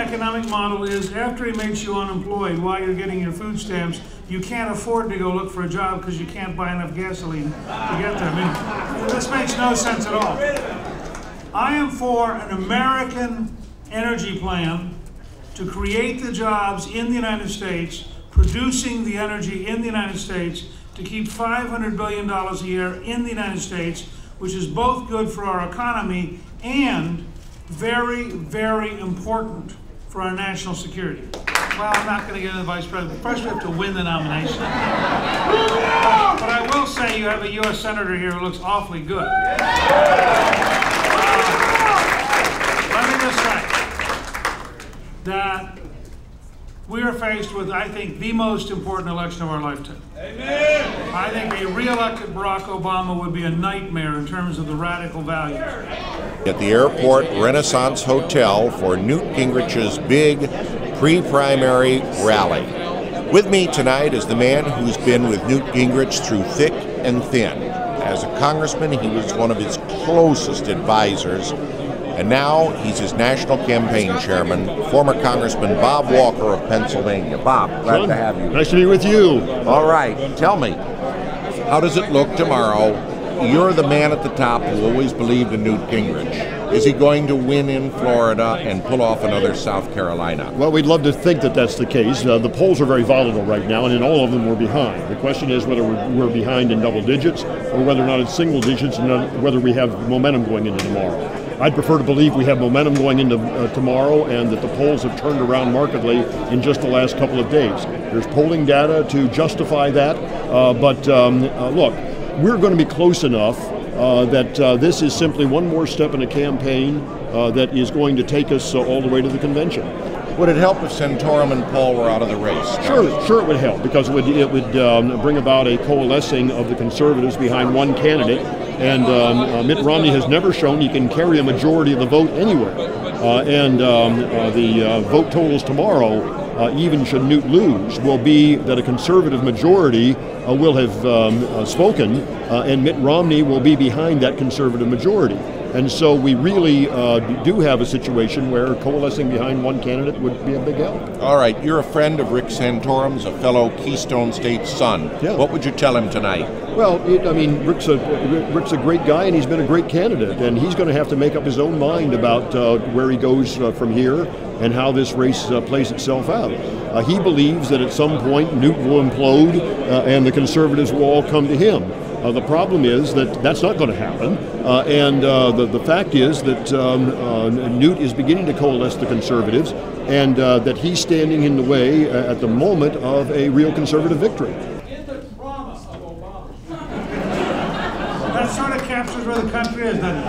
economic model is after he makes you unemployed while you're getting your food stamps, you can't afford to go look for a job because you can't buy enough gasoline to get there. I mean, this makes no sense at all. I am for an American energy plan to create the jobs in the United States, producing the energy in the United States, to keep $500 billion a year in the United States, which is both good for our economy and very, very important for our national security. Well, I'm not going to get into the vice president. First, we have to win the nomination. But I will say you have a U.S. senator here who looks awfully good. Let me just say that we are faced with, I think, the most important election of our lifetime. Amen. I think a re-elected Barack Obama would be a nightmare in terms of the radical values. At the airport Renaissance Hotel for Newt Gingrich's big pre-primary rally. With me tonight is the man who's been with Newt Gingrich through thick and thin. As a congressman, he was one of his closest advisors, and now he's his national campaign chairman, former Congressman Bob Walker of Pennsylvania. Bob, glad to have you. Nice to be with you. All right, tell me, how does it look tomorrow? You're the man at the top who always believed in Newt Gingrich. Is he going to win in Florida and pull off another South Carolina? Well, we'd love to think that that's the case. The polls are very volatile right now, and in all of them we're behind. The question is whether we're behind in double digits or whether or not it's single digits, and whether we have momentum going into tomorrow. I'd prefer to believe we have momentum going into tomorrow, and that the polls have turned around markedly in just the last couple of days. There's polling data to justify that, but look, we're going to be close enough that this is simply one more step in a campaign that is going to take us all the way to the convention. Would it help if Santorum and Paul were out of the race? Sure it would help, because it would bring about a coalescing of the conservatives behind one candidate, and Mitt Romney has never shown he can carry a majority of the vote anywhere. The vote totals tomorrow, even should Newt lose, will be that a conservative majority will have spoken, and Mitt Romney will be behind that conservative majority. And so we really do have a situation where coalescing behind one candidate would be a big help. All right, you're a friend of Rick Santorum's, a fellow Keystone State son. Yeah. What would you tell him tonight? Well, Rick's a great guy, and he's been a great candidate, and he's going to have to make up his own mind about where he goes from here and how this race plays itself out. He believes that at some point Newt will implode and the conservatives will all come to him. The problem is that that's not going to happen, and the fact is that Newt is beginning to coalesce the conservatives, and that he's standing in the way at the moment of a real conservative victory. In the trauma of Obama. That sort of captures where the country is, doesn't it?